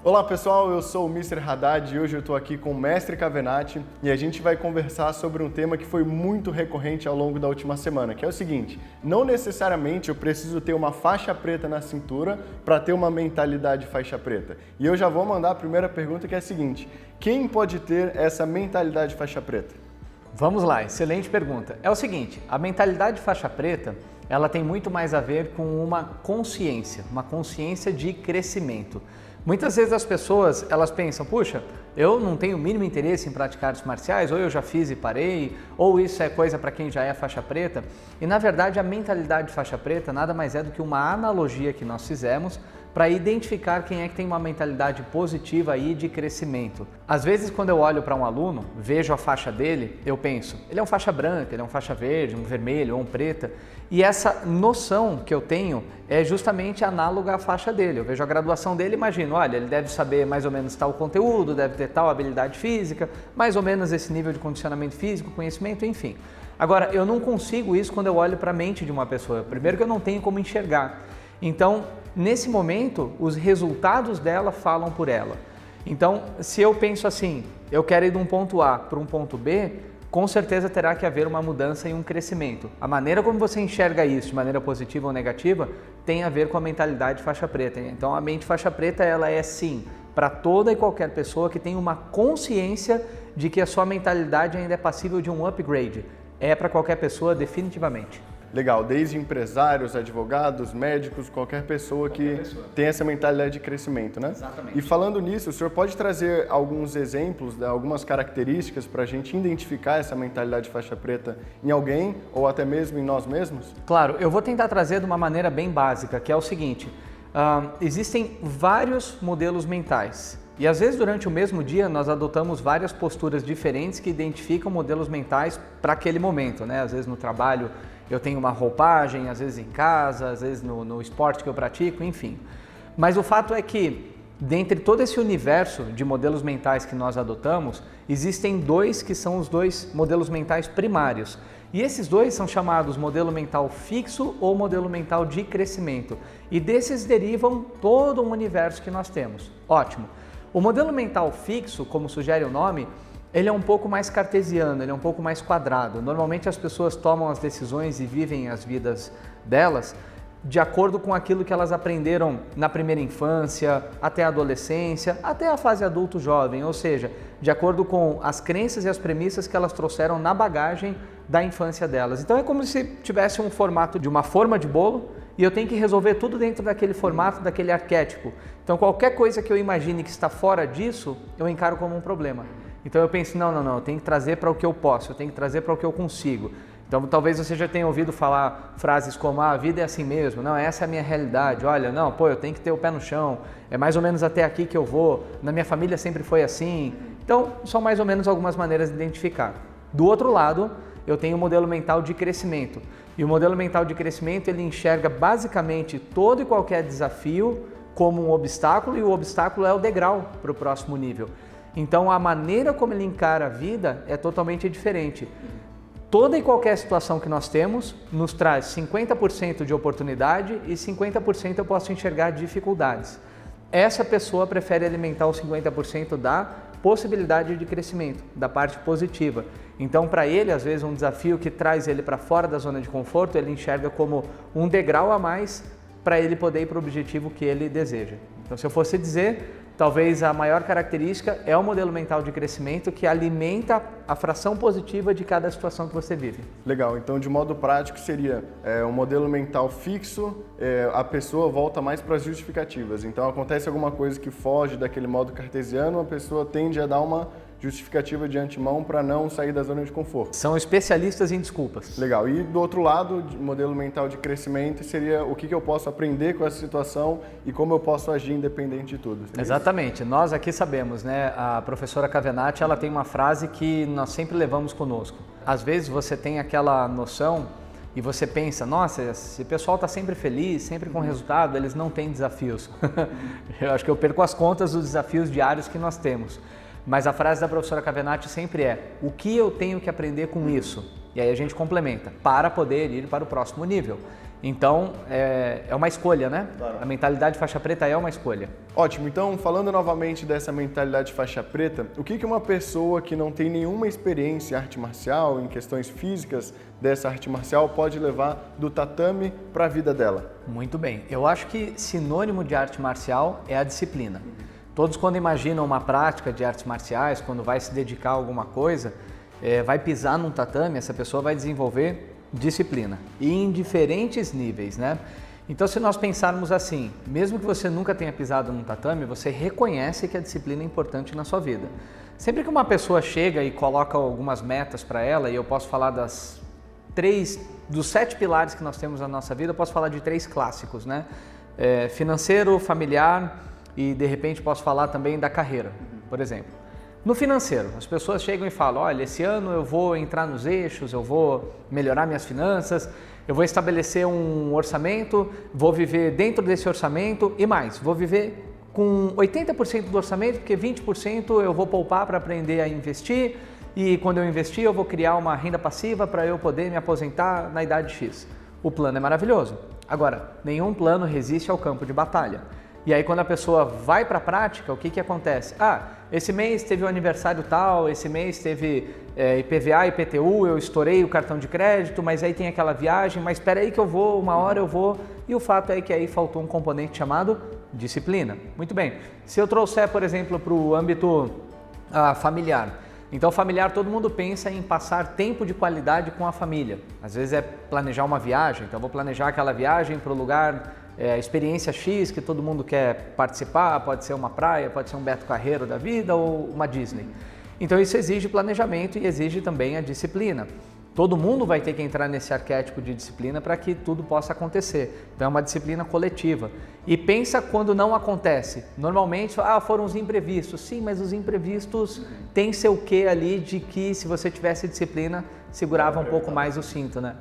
Olá pessoal, eu sou o Mr. Haddad e hoje eu estou aqui com o Mestre Cavenati e a gente vai conversar sobre um tema que foi muito recorrente ao longo da última semana, que é o seguinte: não necessariamente eu preciso ter uma faixa preta na cintura para ter uma mentalidade faixa preta. E eu já vou mandar a primeira pergunta, que é a seguinte: quem pode ter essa mentalidade faixa preta? Vamos lá, excelente pergunta. É o seguinte, a mentalidade faixa preta, ela tem muito mais a ver com uma consciência de crescimento. Muitas vezes as pessoas, elas pensam, puxa, eu não tenho o mínimo interesse em praticar artes marciais, ou eu já fiz e parei, ou isso é coisa para quem já é faixa preta. E na verdade a mentalidade faixa preta nada mais é do que uma analogia que nós fizemos para identificar quem é que tem uma mentalidade positiva aí de crescimento. Às vezes quando eu olho para um aluno, vejo a faixa dele, eu penso, ele é um faixa branca, ele é um faixa verde, um vermelho ou um preta, e essa noção que eu tenho é justamente análoga à faixa dele. Eu vejo a graduação dele e imagino, olha, ele deve saber mais ou menos tal conteúdo, deve ter tal habilidade física, mais ou menos esse nível de condicionamento físico, conhecimento, enfim. Agora, eu não consigo isso quando eu olho para a mente de uma pessoa. Primeiro que eu não tenho como enxergar. Então, nesse momento, os resultados dela falam por ela. Então, se eu penso assim, eu quero ir de um ponto A para um ponto B, com certeza terá que haver uma mudança e um crescimento. A maneira como você enxerga isso, de maneira positiva ou negativa, tem a ver com a mentalidade faixa preta. Então, a mente faixa preta, ela é sim, para toda e qualquer pessoa que tem uma consciência de que a sua mentalidade ainda é passível de um upgrade. É para qualquer pessoa, definitivamente. Legal, desde empresários, advogados, médicos, qualquer pessoa que tem essa mentalidade de crescimento, né? Exatamente. E falando nisso, o senhor pode trazer alguns exemplos, algumas características para a gente identificar essa mentalidade faixa preta em alguém ou até mesmo em nós mesmos? Claro, eu vou tentar trazer de uma maneira bem básica, que é o seguinte: existem vários modelos mentais. E às vezes durante o mesmo dia nós adotamos várias posturas diferentes que identificam modelos mentais para aquele momento, né? Às vezes no trabalho eu tenho uma roupagem, às vezes em casa, às vezes no esporte que eu pratico, enfim. Mas o fato é que, dentre todo esse universo de modelos mentais que nós adotamos, existem dois que são os dois modelos mentais primários. E esses dois são chamados modelo mental fixo ou modelo mental de crescimento. E desses derivam todo um universo que nós temos. Ótimo. O modelo mental fixo, como sugere o nome, ele é um pouco mais cartesiano, ele é um pouco mais quadrado. Normalmente as pessoas tomam as decisões e vivem as vidas delas de acordo com aquilo que elas aprenderam na primeira infância, até a adolescência, até a fase adulto jovem, ou seja, de acordo com as crenças e as premissas que elas trouxeram na bagagem da infância delas. Então é como se tivesse um formato de uma forma de bolo e eu tenho que resolver tudo dentro daquele formato, daquele arquétipo. Então qualquer coisa que eu imagine que está fora disso, eu encaro como um problema. Então eu penso, não, eu tenho que trazer para o que eu posso, eu tenho que trazer para o que eu consigo. Então talvez você já tenha ouvido falar frases como, a vida é assim mesmo, não, essa é a minha realidade, olha, não, eu tenho que ter o pé no chão, é mais ou menos até aqui que eu vou, na minha família sempre foi assim. Então são mais ou menos algumas maneiras de identificar. Do outro lado, eu tenho o modelo mental de crescimento. E o modelo mental de crescimento, ele enxerga basicamente todo e qualquer desafio como um obstáculo, e o obstáculo é o degrau para o próximo nível. Então a maneira como ele encara a vida é totalmente diferente. Toda e qualquer situação que nós temos nos traz 50% de oportunidade e 50% eu posso enxergar dificuldades. Essa pessoa prefere alimentar os 50% da possibilidade de crescimento, da parte positiva. Então para ele, às vezes, um desafio que traz ele para fora da zona de conforto, ele enxerga como um degrau a mais para ele poder ir para o objetivo que ele deseja. Então, se eu fosse dizer, talvez a maior característica é o modelo mental de crescimento que alimenta a fração positiva de cada situação que você vive. Legal, então de modo prático seria um modelo mental fixo, a pessoa volta mais para as justificativas. Então acontece alguma coisa que foge daquele modo cartesiano, a pessoa tende a dar uma justificativa de antemão para não sair da zona de conforto. São especialistas em desculpas. Legal. E do outro lado, modelo mental de crescimento seria o que eu posso aprender com essa situação e como eu posso agir independente de tudo. Exatamente. Nós aqui sabemos, né? A professora Cavenati, ela tem uma frase que nós sempre levamos conosco. Às vezes você tem aquela noção e você pensa, nossa, esse pessoal está sempre feliz, sempre com resultado, eles não têm desafios. Eu acho que eu perco as contas dos desafios diários que nós temos. Mas a frase da professora Cavenati sempre é, o que eu tenho que aprender com isso? E aí a gente complementa, para poder ir para o próximo nível. Então, é uma escolha, né? Claro. A mentalidade faixa preta é uma escolha. Ótimo, então falando novamente dessa mentalidade faixa preta, o que uma pessoa que não tem nenhuma experiência em arte marcial, em questões físicas dessa arte marcial, pode levar do tatame para a vida dela? Muito bem, eu acho que sinônimo de arte marcial é a disciplina. Todos quando imaginam uma prática de artes marciais, quando vai se dedicar a alguma coisa, vai pisar num tatame, essa pessoa vai desenvolver disciplina, e em diferentes níveis, né? Então, se nós pensarmos assim, mesmo que você nunca tenha pisado num tatame, você reconhece que a disciplina é importante na sua vida. Sempre que uma pessoa chega e coloca algumas metas para ela, e eu posso falar dos 7 pilares que nós temos na nossa vida, eu posso falar de 3 clássicos, né? Financeiro, familiar e de repente posso falar também da carreira, por exemplo. No financeiro, as pessoas chegam e falam, olha, esse ano eu vou entrar nos eixos, eu vou melhorar minhas finanças, eu vou estabelecer um orçamento, vou viver dentro desse orçamento e mais, vou viver com 80% do orçamento, porque 20% eu vou poupar para aprender a investir e quando eu investir eu vou criar uma renda passiva para eu poder me aposentar na idade X. O plano é maravilhoso. Agora, nenhum plano resiste ao campo de batalha. E aí quando a pessoa vai para a prática, o que acontece? Esse mês teve o aniversário tal, esse mês teve IPVA, IPTU, eu estourei o cartão de crédito, mas aí tem aquela viagem, mas espera aí que eu vou, uma hora eu vou. E o fato é que aí faltou um componente chamado disciplina. Muito bem, se eu trouxer, por exemplo, para o âmbito familiar, então familiar todo mundo pensa em passar tempo de qualidade com a família. Às vezes é planejar uma viagem, então eu vou planejar aquela viagem para o lugar, experiência X que todo mundo quer participar, pode ser uma praia, pode ser um Beto Carreiro da vida ou uma Disney. Então isso exige planejamento e exige também a disciplina. Todo mundo vai ter que entrar nesse arquétipo de disciplina para que tudo possa acontecer. Então é uma disciplina coletiva. E pensa quando não acontece. Normalmente, foram os imprevistos. Sim, mas os imprevistos têm seu quê ali de que se você tivesse disciplina, segurava um pouco mais o cinto, né?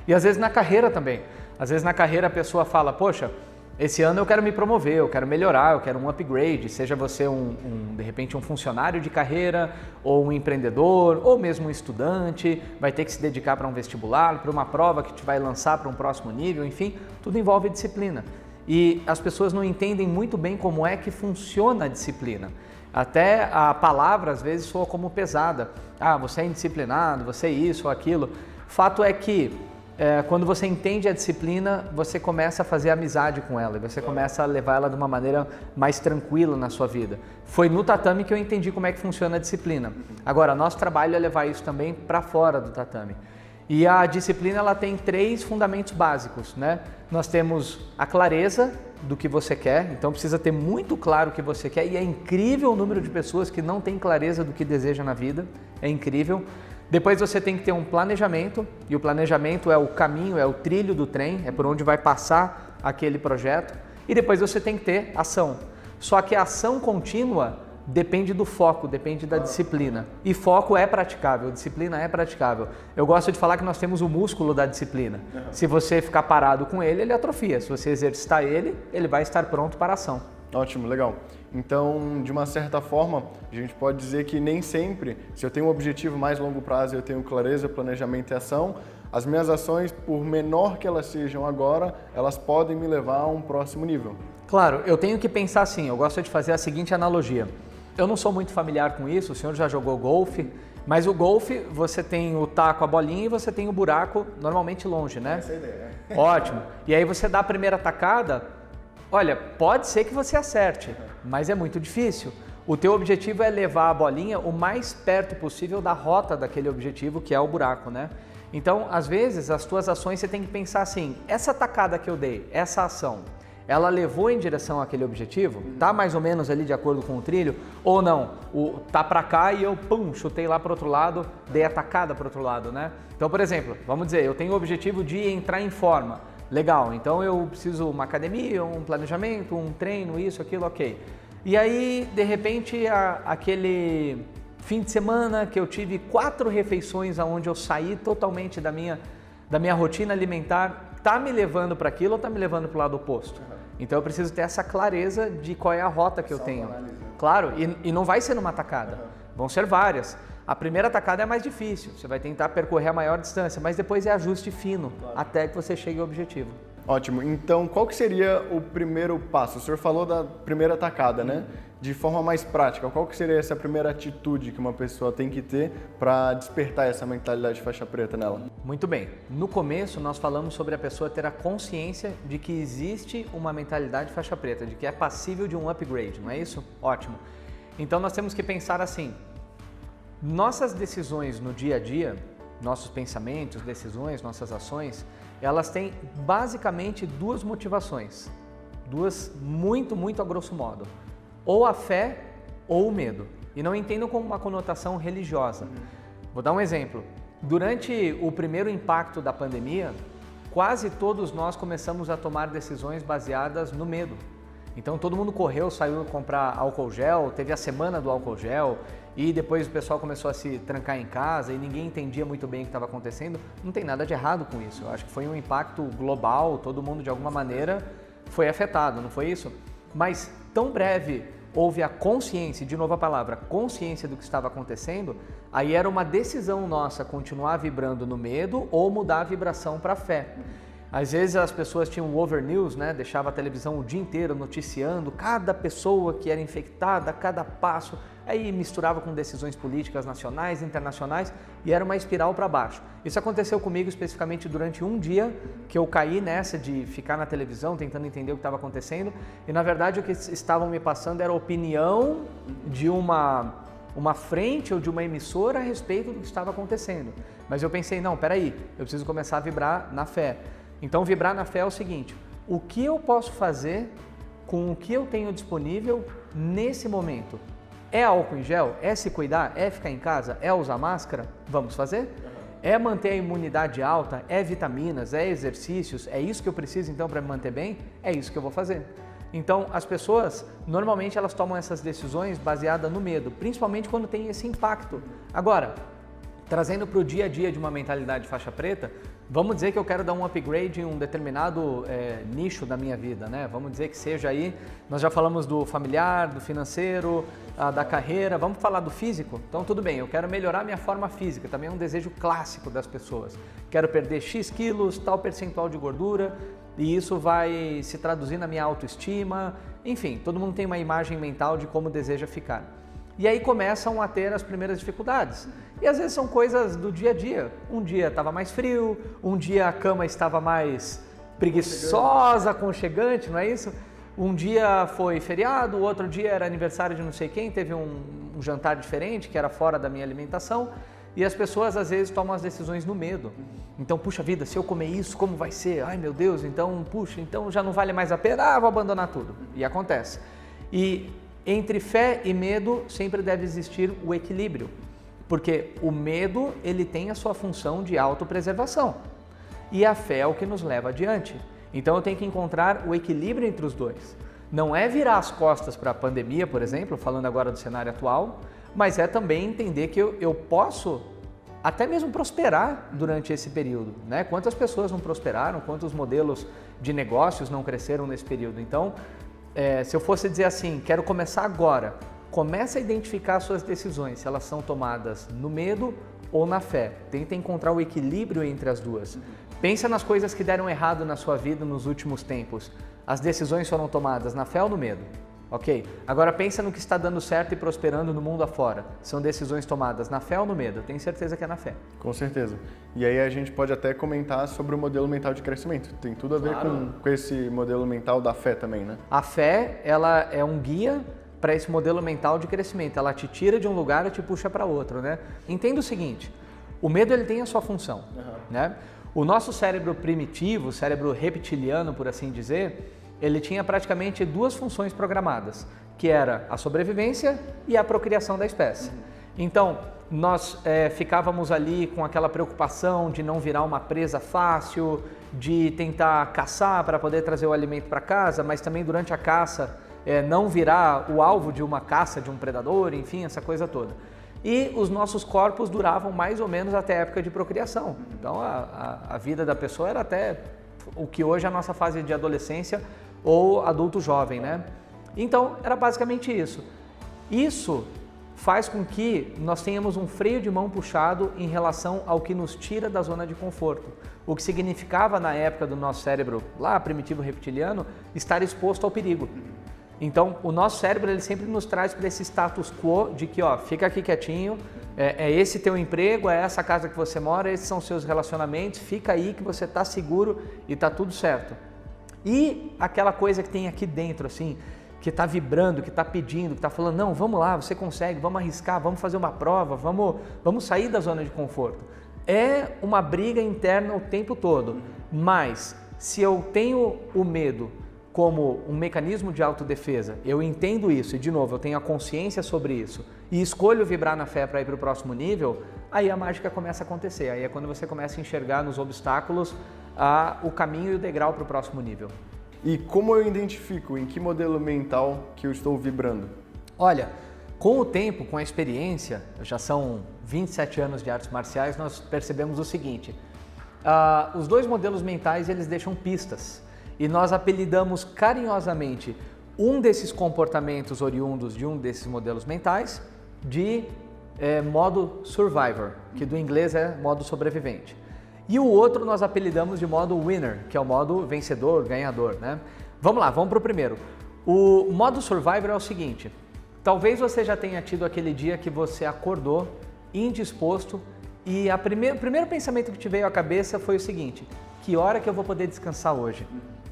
E às vezes na carreira também. Às vezes na carreira a pessoa fala, poxa, esse ano eu quero me promover, eu quero melhorar, eu quero um upgrade, seja você de repente um funcionário de carreira, ou um empreendedor, ou mesmo um estudante, vai ter que se dedicar para um vestibular, para uma prova que te vai lançar para um próximo nível, enfim, tudo envolve disciplina. E as pessoas não entendem muito bem como é que funciona a disciplina. Até a palavra às vezes soa como pesada. Você é indisciplinado, você é isso ou aquilo. Fato é que quando você entende a disciplina, você começa a fazer amizade com ela e você começa a levar ela de uma maneira mais tranquila na sua vida. Foi no tatame que eu entendi como é que funciona a disciplina. Agora, nosso trabalho é levar isso também para fora do tatame. E a disciplina ela tem 3 fundamentos básicos, né? Nós temos a clareza do que você quer, então precisa ter muito claro o que você quer e é incrível o número de pessoas que não têm clareza do que deseja na vida, é incrível. Depois você tem que ter um planejamento, e o planejamento é o caminho, é o trilho do trem, é por onde vai passar aquele projeto. E depois você tem que ter ação. Só que a ação contínua depende do foco, depende da disciplina. E foco é praticável, disciplina é praticável. Eu gosto de falar que nós temos o músculo da disciplina. Se você ficar parado com ele, ele atrofia. Se você exercitar ele, ele vai estar pronto para a ação. Ótimo, legal. Então, de uma certa forma, a gente pode dizer que nem sempre, se eu tenho um objetivo mais longo prazo, eu tenho clareza, planejamento e ação, as minhas ações, por menor que elas sejam agora, elas podem me levar a um próximo nível. Claro, eu tenho que pensar assim, eu gosto de fazer a seguinte analogia. Eu não sou muito familiar com isso, o senhor já jogou golfe, mas o golfe você tem o taco, a bolinha e você tem o buraco normalmente longe, né? Essa é a ideia. Ótimo. E aí você dá a primeira tacada, olha, pode ser que você acerte, mas é muito difícil. O teu objetivo é levar a bolinha o mais perto possível da rota daquele objetivo, que é o buraco, né? Então, às vezes, as tuas ações você tem que pensar assim, essa tacada que eu dei, essa ação, ela levou em direção àquele objetivo? Tá mais ou menos ali de acordo com o trilho? Ou não? Tá para cá e eu, chutei lá para o outro lado, dei a tacada para o outro lado, né? Então, por exemplo, vamos dizer, eu tenho o objetivo de entrar em forma. Legal, então eu preciso uma academia, um planejamento, um treino, isso, aquilo, ok. E aí, de repente, aquele fim de semana que eu tive 4 refeições onde eu saí totalmente da minha rotina alimentar, tá me levando para aquilo ou tá me levando para o lado oposto? Então eu preciso ter essa clareza de qual é a rota que eu tenho. Claro, e não vai ser numa tacada, vão ser várias. A primeira tacada é mais difícil, você vai tentar percorrer a maior distância, mas depois é ajuste fino, até que você chegue ao objetivo. Ótimo. Então, qual que seria o primeiro passo? O senhor falou da primeira tacada, né? De forma mais prática, qual que seria essa primeira atitude que uma pessoa tem que ter para despertar essa mentalidade de faixa preta nela? Muito bem. No começo, nós falamos sobre a pessoa ter a consciência de que existe uma mentalidade faixa preta, de que é passível de um upgrade, não é isso? Ótimo. Então, nós temos que pensar assim, nossas decisões no dia a dia, nossos pensamentos, decisões, nossas ações, elas têm basicamente duas motivações, duas muito a grosso modo, ou a fé ou o medo, e não entendam como uma conotação religiosa. Vou dar um exemplo, durante o primeiro impacto da pandemia, quase todos nós começamos a tomar decisões baseadas no medo. Então todo mundo correu, saiu comprar álcool gel, teve a semana do álcool gel e depois o pessoal começou a se trancar em casa e ninguém entendia muito bem o que estava acontecendo. Não tem nada de errado com isso, eu acho que foi um impacto global, todo mundo de alguma maneira foi afetado, não foi isso? Mas tão breve houve a consciência, de novo a palavra, consciência do que estava acontecendo, aí era uma decisão nossa continuar vibrando no medo ou mudar a vibração para a fé. Às vezes as pessoas tinham o over news, né? Deixava a televisão o dia inteiro noticiando cada pessoa que era infectada, cada passo, aí misturava com decisões políticas nacionais, internacionais e era uma espiral para baixo. Isso aconteceu comigo especificamente durante um dia que eu caí nessa de ficar na televisão tentando entender o que estava acontecendo e na verdade o que estavam me passando era a opinião de uma frente ou de uma emissora a respeito do que estava acontecendo. Mas eu pensei, não, peraí, eu preciso começar a vibrar na fé. Então, vibrar na fé é o seguinte, o que eu posso fazer com o que eu tenho disponível nesse momento? É álcool em gel? É se cuidar? É ficar em casa? É usar máscara? Vamos fazer? É manter a imunidade alta? É vitaminas? É exercícios? É isso que eu preciso então para me manter bem? É isso que eu vou fazer. Então, as pessoas, normalmente elas tomam essas decisões baseadas no medo, principalmente quando tem esse impacto. Agora, trazendo para o dia a dia de uma mentalidade faixa preta, vamos dizer que eu quero dar um upgrade em um determinado nicho da minha vida, né? Vamos dizer que seja aí, nós já falamos do familiar, do financeiro, da carreira, vamos falar do físico? Então tudo bem, eu quero melhorar minha forma física, também é um desejo clássico das pessoas. Quero perder X quilos, tal percentual de gordura e isso vai se traduzir na minha autoestima, enfim, todo mundo tem uma imagem mental de como deseja ficar. E aí começam a ter as primeiras dificuldades. E às vezes são coisas do dia a dia. Um dia estava mais frio, um dia a cama estava mais preguiçosa, aconchegante, não é isso? Um dia foi feriado, o outro dia era aniversário de não sei quem, teve um jantar diferente que era fora da minha alimentação. E as pessoas às vezes tomam as decisões no medo. Então, puxa vida, se eu comer isso, como vai ser? Ai meu Deus, então, puxa, então já não vale mais a pena, vou abandonar tudo. E acontece. E entre fé e medo sempre deve existir o equilíbrio, porque o medo ele tem a sua função de autopreservação e a fé é o que nos leva adiante. Então eu tenho que encontrar o equilíbrio entre os dois. Não é virar as costas para a pandemia, por exemplo, falando agora do cenário atual, mas é também entender que eu posso até mesmo prosperar durante esse período, né? Quantas pessoas não prosperaram, quantos modelos de negócios não cresceram nesse período. Então, se eu fosse dizer assim, quero começar agora, comece a identificar suas decisões, se elas são tomadas no medo ou na fé. Tenta encontrar o equilíbrio entre as duas. Pensa nas coisas que deram errado na sua vida nos últimos tempos. As decisões foram tomadas na fé ou no medo? Ok? Agora pensa no que está dando certo e prosperando no mundo afora. São decisões tomadas na fé ou no medo? Eu tenho certeza que é na fé. Com certeza. E aí a gente pode até comentar sobre o modelo mental de crescimento. Tem tudo a ver com esse modelo mental da fé também, né? A fé, ela é um guia para esse modelo mental de crescimento. Ela te tira de um lugar e te puxa para outro, né? Entenda o seguinte, o medo ele tem a sua função, né? O nosso cérebro primitivo, o cérebro reptiliano, por assim dizer, ele tinha praticamente duas funções programadas, que era a sobrevivência e a procriação da espécie. Então, nós ficávamos ali com aquela preocupação de não virar uma presa fácil, de tentar caçar para poder trazer o alimento para casa, mas também durante a caça não virar o alvo de uma caça de um predador, enfim, essa coisa toda. E os nossos corpos duravam mais ou menos até a época de procriação. Então, a vida da pessoa era até o que hoje é a nossa fase de adolescência ou adulto jovem, né? Então, era basicamente isso. Isso faz com que nós tenhamos um freio de mão puxado em relação ao que nos tira da zona de conforto. O que significava na época do nosso cérebro, lá primitivo reptiliano, estar exposto ao perigo. Então, o nosso cérebro ele sempre nos traz para esse status quo de que, ó, fica aqui quietinho, é esse teu emprego, é essa casa que você mora, esses são seus relacionamentos, fica aí que você está seguro e está tudo certo. E aquela coisa que tem aqui dentro, assim, que está vibrando, que está pedindo, que está falando, não, vamos lá, você consegue, vamos arriscar, vamos fazer uma prova, vamos sair da zona de conforto. É uma briga interna o tempo todo, mas se eu tenho o medo como um mecanismo de autodefesa, eu entendo isso e, de novo, eu tenho a consciência sobre isso e escolho vibrar na fé para ir para o próximo nível, aí a mágica começa a acontecer. Aí é quando você começa a enxergar nos obstáculos o caminho e o degrau para o próximo nível. E como eu identifico em que modelo mental que eu estou vibrando? Olha, com o tempo, com a experiência, já são 27 anos de artes marciais, nós percebemos o seguinte, os dois modelos mentais eles deixam pistas. E nós apelidamos carinhosamente um desses comportamentos oriundos de um desses modelos mentais de modo survivor, que do inglês é modo sobrevivente. E o outro nós apelidamos de modo winner, que é o modo vencedor, ganhador, né? Vamos lá, vamos para o primeiro. O modo survivor é o seguinte, talvez você já tenha tido aquele dia que você acordou indisposto e o primeiro pensamento que te veio à cabeça foi o seguinte, que hora que eu vou poder descansar hoje?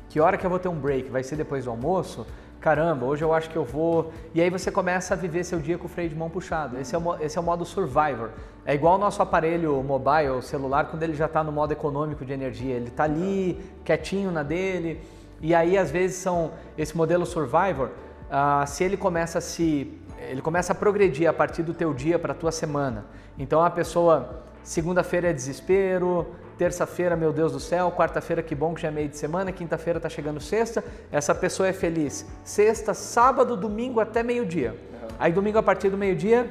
Que hora que eu vou ter um break? Vai ser depois do almoço? Caramba, hoje eu acho que eu vou... E aí você começa a viver seu dia com o freio de mão puxado. Esse é o modo survivor. É igual o nosso aparelho mobile, celular, quando ele já está no modo econômico de energia. Ele está ali, quietinho na dele. E aí, às vezes, esse modelo survivor, se ele começa a progredir a partir do teu dia para a tua semana. Então, a pessoa, segunda-feira é desespero... Terça-feira, meu Deus do céu, quarta-feira, que bom que já é meio de semana, quinta-feira tá chegando sexta, essa pessoa é feliz. Sexta, sábado, domingo até meio-dia. Aí domingo a partir do meio-dia,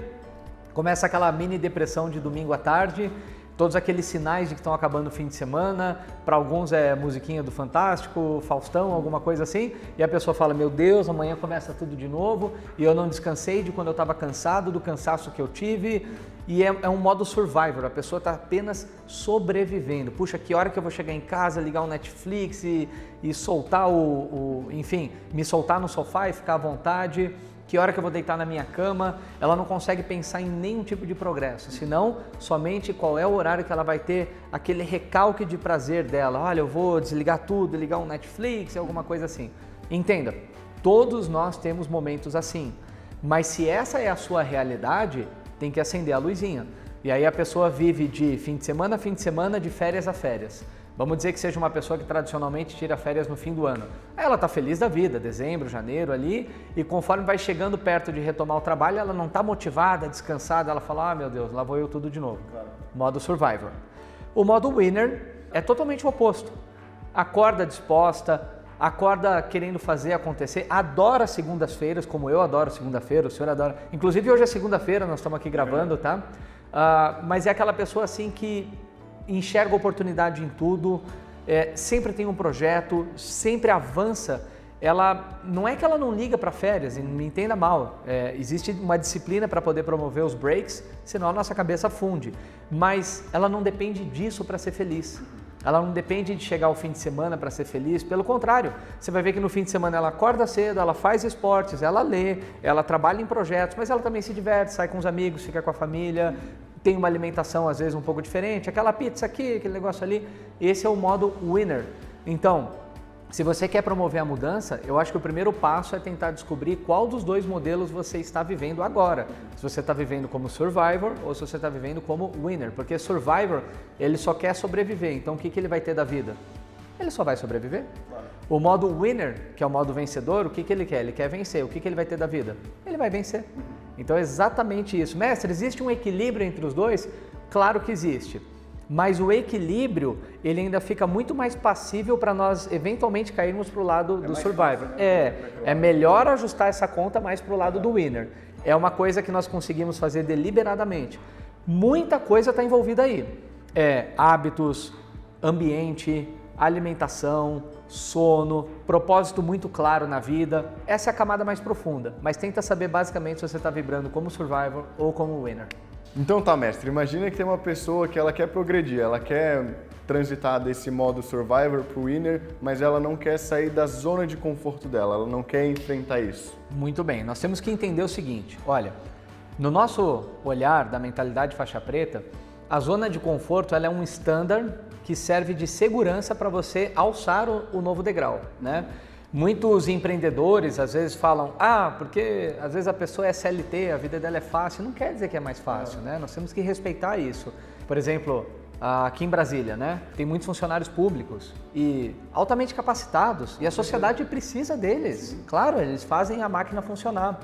começa aquela mini depressão de domingo à tarde, todos aqueles sinais de que estão acabando o fim de semana, para alguns é musiquinha do Fantástico, Faustão, alguma coisa assim, e a pessoa fala, meu Deus, amanhã começa tudo de novo, e eu não descansei de quando eu estava cansado, do cansaço que eu tive, e é um modo survivor, a pessoa está apenas sobrevivendo. Puxa, que hora que eu vou chegar em casa, ligar o Netflix e soltar enfim, me soltar no sofá e ficar à vontade, que hora que eu vou deitar na minha cama, ela não consegue pensar em nenhum tipo de progresso, senão somente qual é o horário que ela vai ter aquele recalque de prazer dela. Olha, eu vou desligar tudo, ligar um Netflix, alguma coisa assim. Entenda, todos nós temos momentos assim, mas se essa é a sua realidade, tem que acender a luzinha. E aí a pessoa vive de fim de semana, de férias a férias. Vamos dizer que seja uma pessoa que tradicionalmente tira férias no fim do ano. Aí ela está feliz da vida, dezembro, janeiro ali, e conforme vai chegando perto de retomar o trabalho, ela não está motivada, descansada, ela fala, ah meu Deus, lá vou eu tudo de novo. Claro. Modo survivor. O modo winner é totalmente o oposto. Acorda disposta, acorda querendo fazer acontecer, adora segundas-feiras, como eu adoro segunda-feira, o senhor adora. Inclusive hoje é segunda-feira, nós estamos aqui gravando, tá? Mas é aquela pessoa assim que enxerga oportunidade em tudo, sempre tem um projeto, sempre avança. Ela não é que ela não liga para férias, não me entenda mal, existe uma disciplina para poder promover os breaks, senão a nossa cabeça funde, mas ela não depende disso para ser feliz. Ela não depende de chegar ao fim de semana para ser feliz, pelo contrário, você vai ver que no fim de semana ela acorda cedo, ela faz esportes, ela lê, ela trabalha em projetos, mas ela também se diverte, sai com os amigos, fica com a família, tem uma alimentação às vezes um pouco diferente, aquela pizza aqui, aquele negócio ali, esse é o modo winner. Então, se você quer promover a mudança, eu acho que o primeiro passo é tentar descobrir qual dos dois modelos você está vivendo agora. Se você está vivendo como survivor ou se você está vivendo como winner, porque survivor, ele só quer sobreviver, então o que ele vai ter da vida? Ele só vai sobreviver. Claro. O modo winner, que é o modo vencedor, o que ele quer? Ele quer vencer. O que ele vai ter da vida? Ele vai vencer. Então é exatamente isso. Mestre, existe um equilíbrio entre os dois? Claro que existe. Mas o equilíbrio, ele ainda fica muito mais passível para nós eventualmente cairmos para o lado do survivor. É melhor ajustar essa conta mais para o lado do winner. É uma coisa que nós conseguimos fazer deliberadamente. Muita coisa está envolvida aí. Hábitos, ambiente, alimentação, sono, propósito muito claro na vida. Essa é a camada mais profunda, mas tenta saber basicamente se você está vibrando como Survivor ou como Winner. Então tá, mestre, imagina que tem uma pessoa que ela quer progredir, ela quer transitar desse modo Survivor pro Winner, mas ela não quer sair da zona de conforto dela, ela não quer enfrentar isso. Muito bem, nós temos que entender o seguinte, olha, no nosso olhar da mentalidade faixa preta, a zona de conforto ela é um standard que serve de segurança para você alçar o novo degrau, né? Muitos empreendedores às vezes falam, porque às vezes a pessoa é CLT, a vida dela é fácil, não quer dizer que é mais fácil, né? Nós temos que respeitar isso. Por exemplo, aqui em Brasília, né? Tem muitos funcionários públicos e altamente capacitados e a sociedade precisa deles. Claro, eles fazem a máquina funcionar.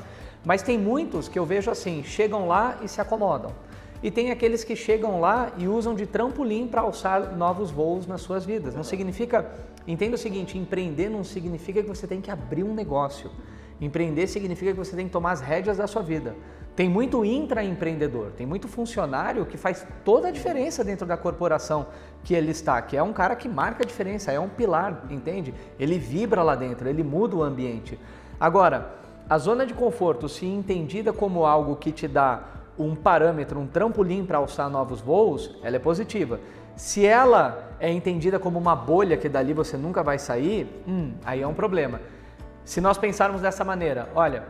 Mas tem muitos que eu vejo assim, chegam lá e se acomodam. E tem aqueles que chegam lá e usam de trampolim para alçar novos voos nas suas vidas. Não significa, entenda o seguinte, empreender não significa que você tem que abrir um negócio. Empreender significa que você tem que tomar as rédeas da sua vida. Tem muito intraempreendedor, tem muito funcionário que faz toda a diferença dentro da corporação que ele está, que é um cara que marca a diferença, é um pilar, entende? Ele vibra lá dentro, ele muda o ambiente. Agora, a zona de conforto, se entendida como algo que te dá um parâmetro, um trampolim para alçar novos voos, ela é positiva. Se ela é entendida como uma bolha que dali você nunca vai sair, aí é um problema. Se nós pensarmos dessa maneira, olha,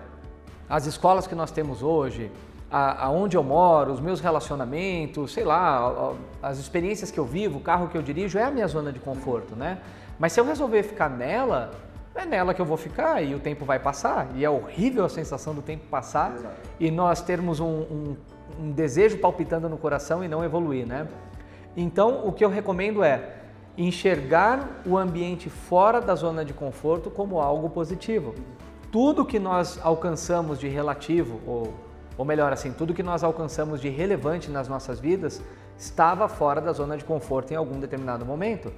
as escolas que nós temos hoje, aonde eu moro, os meus relacionamentos, sei lá, as experiências que eu vivo, o carro que eu dirijo, é a minha zona de conforto, né? Mas se eu resolver ficar nela, é nela que eu vou ficar e o tempo vai passar. E é horrível a sensação do tempo passar. Exato. E nós termos um desejo palpitando no coração e não evoluir, né? Então, o que eu recomendo é enxergar o ambiente fora da zona de conforto como algo positivo. Tudo que nós alcançamos de relativo, ou melhor assim, tudo que nós alcançamos de relevante nas nossas vidas estava fora da zona de conforto em algum determinado momento.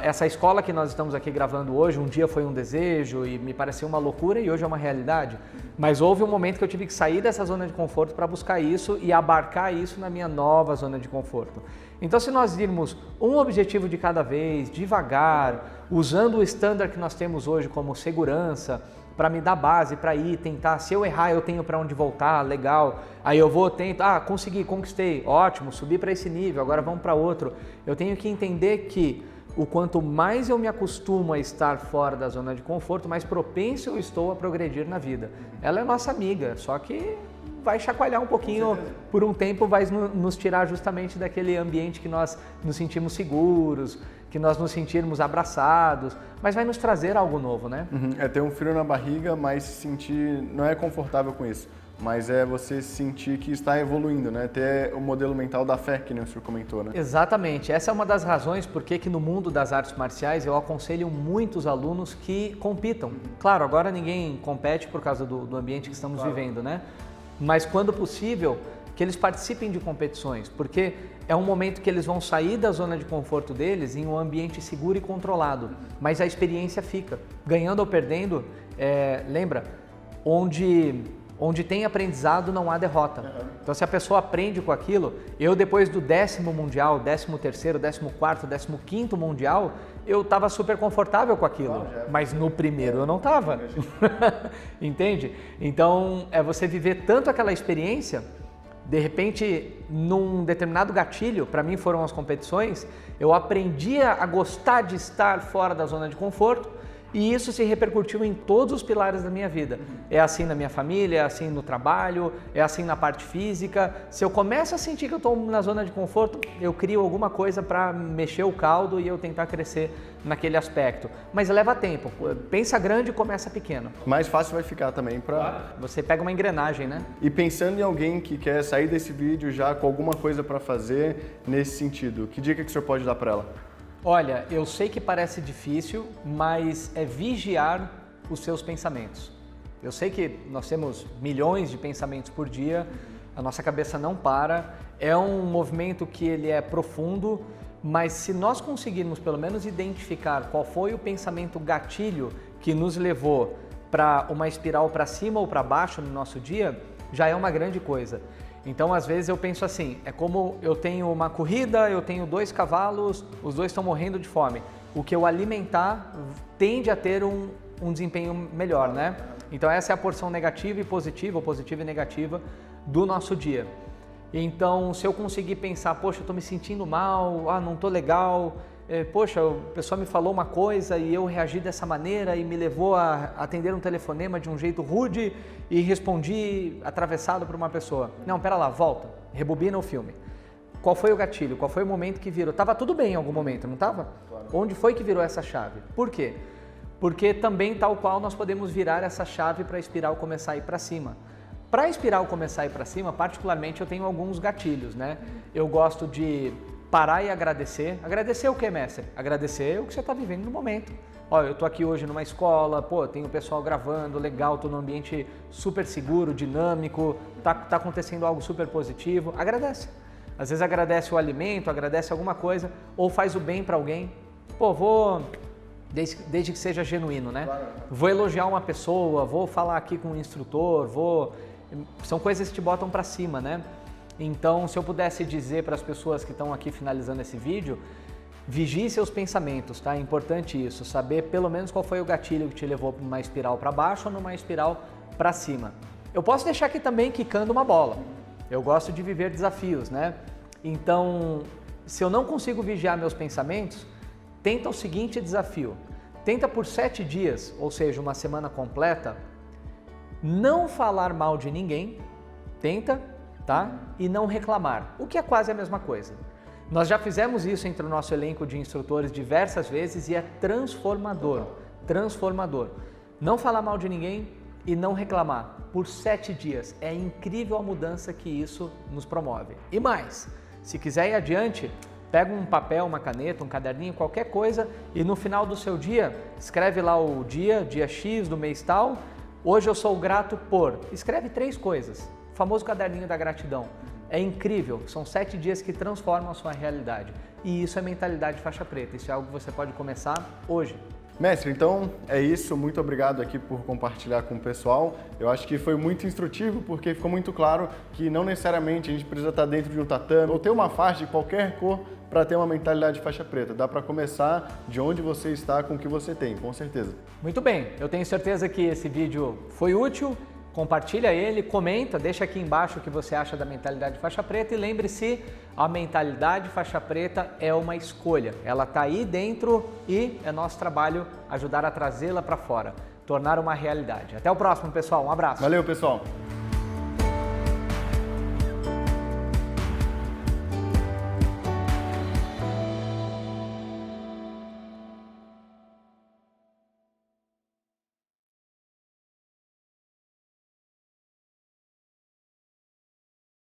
Essa escola que nós estamos aqui gravando hoje, um dia foi um desejo e me pareceu uma loucura e hoje é uma realidade. Mas houve um momento que eu tive que sair dessa zona de conforto para buscar isso e abarcar isso na minha nova zona de conforto. Então, se nós irmos um objetivo de cada vez, devagar, usando o standard que nós temos hoje como segurança, para me dar base, para ir tentar, se eu errar eu tenho para onde voltar, legal, aí eu vou tentar, consegui, conquistei, ótimo, subi para esse nível, agora vamos para outro. Eu tenho que entender que o quanto mais eu me acostumo a estar fora da zona de conforto, mais propenso eu estou a progredir na vida. Ela é nossa amiga, só que vai chacoalhar um pouquinho, por um tempo vai nos tirar justamente daquele ambiente que nós nos sentimos seguros, que nós nos sentirmos abraçados, mas vai nos trazer algo novo, né? É ter um frio na barriga, mas se sentir, não é confortável com isso, mas é você sentir que está evoluindo, né? Ter o modelo mental da fé, que nem o senhor comentou, né? Exatamente. Essa é uma das razões porque que no mundo das artes marciais eu aconselho muitos alunos que compitam. Claro, agora ninguém compete por causa do ambiente que estamos vivendo, né? Mas quando possível, que eles participem de competições, porque é um momento que eles vão sair da zona de conforto deles em um ambiente seguro e controlado, mas a experiência fica. Ganhando ou perdendo, lembra, onde tem aprendizado não há derrota. Então se a pessoa aprende com aquilo, eu depois do 10º Mundial, 13º, 14º, 15º Mundial, eu estava super confortável com aquilo, mas no primeiro eu não estava. Entende? Então é você viver tanto aquela experiência, de repente num determinado gatilho, para mim foram as competições, eu aprendia a gostar de estar fora da zona de conforto, e isso se repercutiu em todos os pilares da minha vida. É assim na minha família, é assim no trabalho, é assim na parte física. Se eu começo a sentir que eu estou na zona de conforto, eu crio alguma coisa para mexer o caldo e eu tentar crescer naquele aspecto. Mas leva tempo. Pensa grande e começa pequeno. Mais fácil vai ficar também para... Você pega uma engrenagem, né? E pensando em alguém que quer sair desse vídeo já com alguma coisa para fazer nesse sentido, que dica que o senhor pode dar para ela? Olha, eu sei que parece difícil, mas é vigiar os seus pensamentos. Eu sei que nós temos milhões de pensamentos por dia, a nossa cabeça não para, é um movimento que ele é profundo, mas se nós conseguirmos pelo menos identificar qual foi o pensamento gatilho que nos levou para uma espiral para cima ou para baixo no nosso dia, já é uma grande coisa. Então, às vezes eu penso assim, é como eu tenho uma corrida, eu tenho 2 cavalos, os 2 estão morrendo de fome. o que eu alimentar tende a ter um desempenho melhor, né? Então essa é a porção negativa e positiva, ou positiva e negativa do nosso dia. Então, se eu conseguir pensar, poxa, eu estou me sentindo mal, não estou legal, poxa, a pessoa me falou uma coisa e eu reagi dessa maneira e me levou a atender um telefonema de um jeito rude e respondi atravessado por uma pessoa. Não, pera lá, volta, rebobina o filme. Qual foi o gatilho? Qual foi o momento que virou? Tava tudo bem em algum momento, não estava? Claro. Onde foi que virou essa chave? Por quê? Porque também, tal qual, nós podemos virar essa chave para a espiral começar a ir para cima. Para a espiral começar a ir para cima, particularmente, eu tenho alguns gatilhos, né? Eu gosto de parar e agradecer. Agradecer o que, mestre? Agradecer o que você está vivendo no momento. Olha, eu estou aqui hoje numa escola, pô, tem o pessoal gravando, legal, estou num ambiente super seguro, dinâmico, tá acontecendo algo super positivo. Agradece. Às vezes agradece o alimento, agradece alguma coisa, ou faz o bem para alguém. Pô, desde que seja genuíno, né? Claro. Vou elogiar uma pessoa, vou falar aqui com um instrutor, são coisas que te botam para cima, né? Então, se eu pudesse dizer para as pessoas que estão aqui finalizando esse vídeo, vigie seus pensamentos, tá? É importante isso, saber pelo menos qual foi o gatilho que te levou para uma espiral para baixo ou numa espiral para cima. Eu posso deixar aqui também quicando uma bola. Eu gosto de viver desafios, né? Então, se eu não consigo vigiar meus pensamentos, tenta o seguinte desafio. Tenta por 7 dias, ou seja, uma semana completa, não falar mal de ninguém, tenta, tá? E não reclamar, o que é quase a mesma coisa. Nós já fizemos isso entre o nosso elenco de instrutores diversas vezes e é transformador, transformador. Não falar mal de ninguém e não reclamar por 7 dias. É incrível a mudança que isso nos promove. E mais, se quiser ir adiante, pega um papel, uma caneta, um caderninho, qualquer coisa e no final do seu dia, escreve lá o dia X do mês tal. Hoje eu sou grato por... Escreve 3 coisas. O famoso caderninho da gratidão. É incrível. São 7 dias que transformam a sua realidade. E isso é mentalidade faixa preta. Isso é algo que você pode começar hoje. Mestre, então é isso. Muito obrigado aqui por compartilhar com o pessoal. Eu acho que foi muito instrutivo porque ficou muito claro que não necessariamente a gente precisa estar dentro de um tatame ou ter uma faixa de qualquer cor para ter uma mentalidade faixa preta. Dá para começar de onde você está com o que você tem, com certeza. Muito bem. Eu tenho certeza que esse vídeo foi útil. Compartilha ele, comenta, deixa aqui embaixo o que você acha da mentalidade faixa preta e lembre-se, a mentalidade faixa preta é uma escolha. Ela está aí dentro e é nosso trabalho ajudar a trazê-la para fora, tornar uma realidade. Até o próximo, pessoal. Um abraço. Valeu, pessoal.